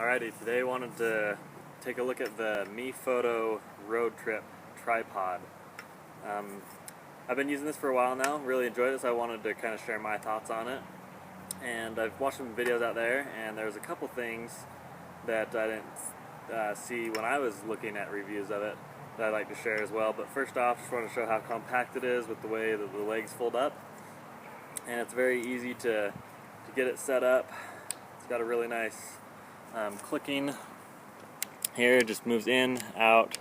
Alrighty, today I wanted to take a look at the MeFOTO RoadTrip tripod. I've been using this for a while now, really enjoyed it, so I wanted to kind of share my thoughts on it. And I've watched some videos out there, and there's a couple things that I didn't see when I was looking at reviews of it that I'd like to share as well. But first off, just want to show how compact it is with the way that the legs fold up. And it's very easy to get it set up. It's got a really nice clicking here. It just moves in, out,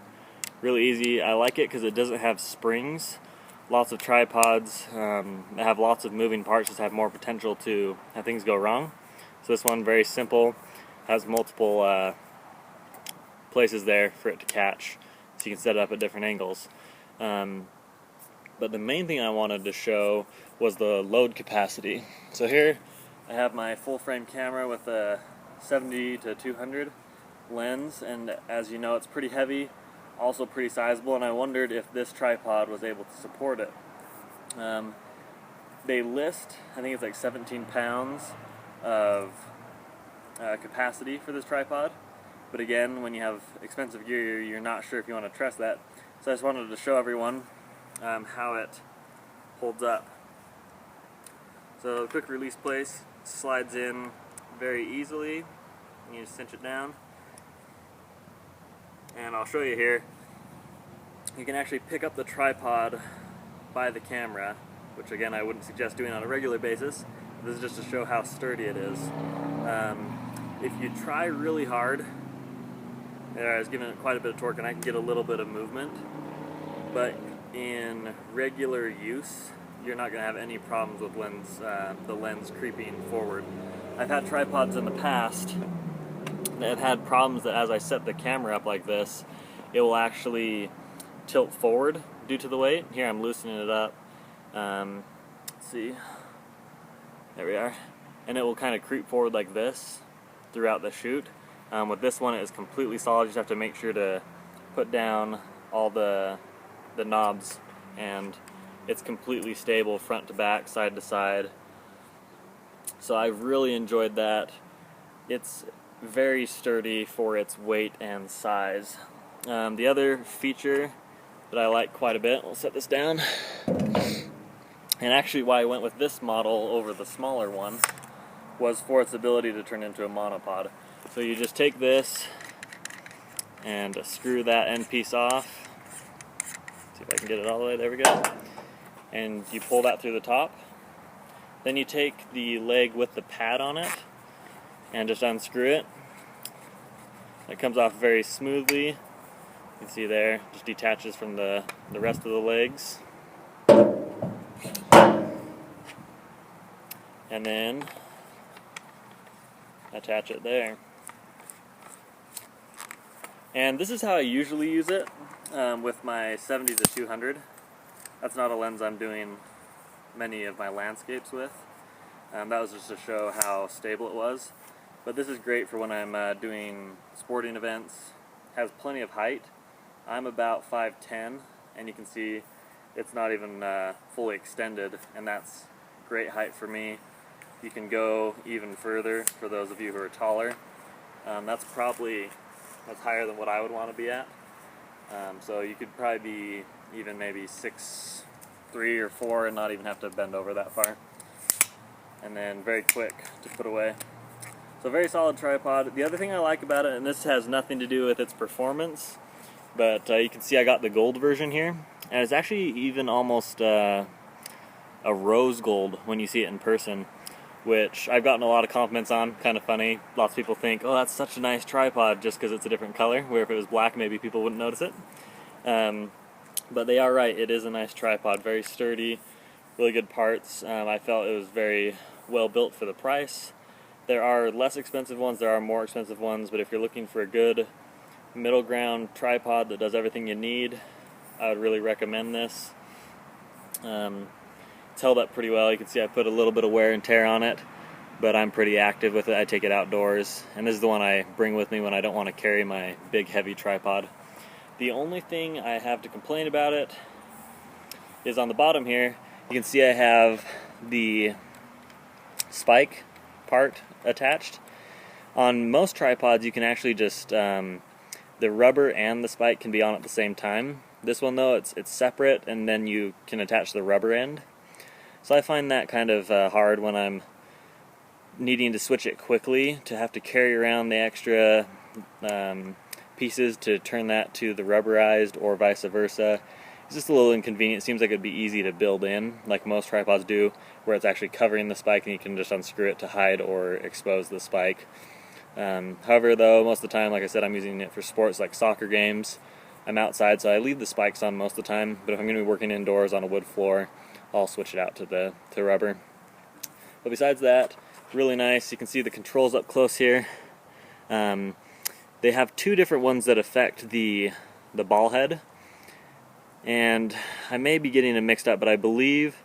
really easy. I like it because it doesn't have springs. Lots of tripods that have lots of moving parts just have more potential to have things go wrong. So this one, very simple, has multiple places there for it to catch, so you can set it up at different angles. But the main thing I wanted to show was the load capacity. So here I have my full frame camera with a 70 to 200 lens, and as you know, it's pretty heavy, also pretty sizable, and I wondered if this tripod was able to support it. They list, I think it's like 17 pounds of capacity for this tripod, but again, when you have expensive gear, you're not sure if you want to trust that. So I just wanted to show everyone how it holds up. So the quick release place slides in very easily. You just cinch it down, and I'll show you here. You can actually pick up the tripod by the camera, which again I wouldn't suggest doing on a regular basis. This is just to show how sturdy it is. If you try really hard, I was giving it quite a bit of torque, and I can get a little bit of movement, but in regular use you're not going to have any problems with the lens creeping forward. I've had tripods in the past that had problems that as I set the camera up like this, it will actually tilt forward due to the weight. Here I'm loosening it up. Let's see. There we are. And it will kind of creep forward like this throughout the shoot. With this one, it is completely solid. You just have to make sure to put down all the knobs, and it's completely stable front to back, side to side. So I really enjoyed that. It's very sturdy for its weight and size. The other feature that I like quite a bit, we'll set this down, and actually why I went with this model over the smaller one was for its ability to turn into a monopod. So you just take this and screw that end piece off. See if I can get it all the way, there we go. And you pull that through the top. Then you take the leg with the pad on it and just unscrew it. It comes off very smoothly. You can see there, just detaches from the rest of the legs. And then attach it there. And this is how I usually use it with my 70 to 200. That's not a lens I'm doing many of my landscapes with. That was just to show how stable it was. But this is great for when I'm doing sporting events. It has plenty of height. I'm about 5'10", and you can see it's not even fully extended, and that's great height for me. You can go even further for those of you who are taller. That's higher than what I would want to be at. So you could probably be even maybe 6'3" or 4" and not even have to bend over that far. And then very quick to put away. So very solid tripod. The other thing I like about it, and this has nothing to do with its performance, but you can see I got the gold version here, and it's actually even almost a rose gold when you see it in person, which I've gotten a lot of compliments on. Kind of funny. Lots of people think, oh, that's such a nice tripod just because it's a different color, where if it was black maybe people wouldn't notice it. But they are right, it is a nice tripod, very sturdy, really good parts. I felt it was very well built for the price. There are less expensive ones, there are more expensive ones, but if you're looking for a good middle ground tripod that does everything you need, I would really recommend this. It's held up pretty well. You can see I put a little bit of wear and tear on it, but I'm pretty active with it. I take it outdoors, and this is the one I bring with me when I don't want to carry my big heavy tripod. The only thing I have to complain about it is on the bottom here. You can see I have the spike part attached. On most tripods you can actually just, the rubber and the spike can be on at the same time. This one though, it's separate, and then you can attach the rubber end. So I find that kind of hard when I'm needing to switch it quickly, to have to carry around the extra pieces to turn that to the rubberized or vice versa. It's just a little inconvenient. It seems like it'd be easy to build in, like most tripods do, where it's actually covering the spike and you can just unscrew it to hide or expose the spike. However though, most of the time, like I said, I'm using it for sports like soccer games. I'm outside, so I leave the spikes on most of the time, but if I'm going to be working indoors on a wood floor, I'll switch it out to rubber. But besides that, really nice. You can see the controls up close here. They have two different ones that affect the ball head, and I may be getting them mixed up, but I believe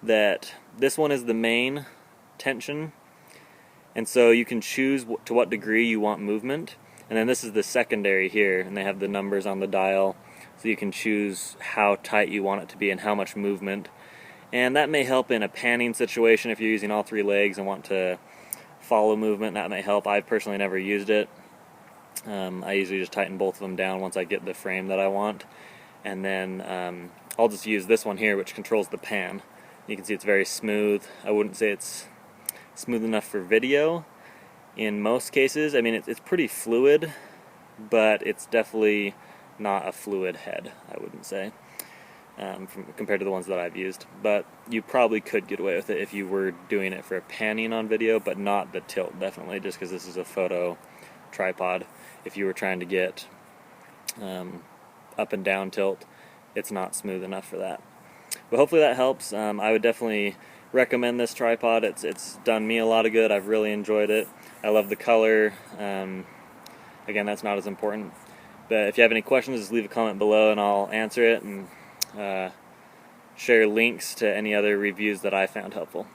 that this one is the main tension, and so you can choose to what degree you want movement, and then this is the secondary here, and they have the numbers on the dial, so you can choose how tight you want it to be and how much movement. And that may help in a panning situation if you're using all three legs and want to follow movement. That may help. I've personally never used it. I usually just tighten both of them down once I get the frame that I want, and then I'll just use this one here, which controls the pan. You can see it's very smooth. I wouldn't say it's smooth enough for video in most cases. I mean, it's pretty fluid, but it's definitely not a fluid head, I wouldn't say, compared to the ones that I've used. But you probably could get away with it if you were doing it for panning on video, but not the tilt, definitely, just because this is a photo tripod. If you were trying to get up and down tilt, it's not smooth enough for that. But hopefully that helps. I would definitely recommend this tripod. It's done me a lot of good. I've really enjoyed it. I love the color. Again, that's not as important. But if you have any questions, just leave a comment below and I'll answer it, and share links to any other reviews that I found helpful.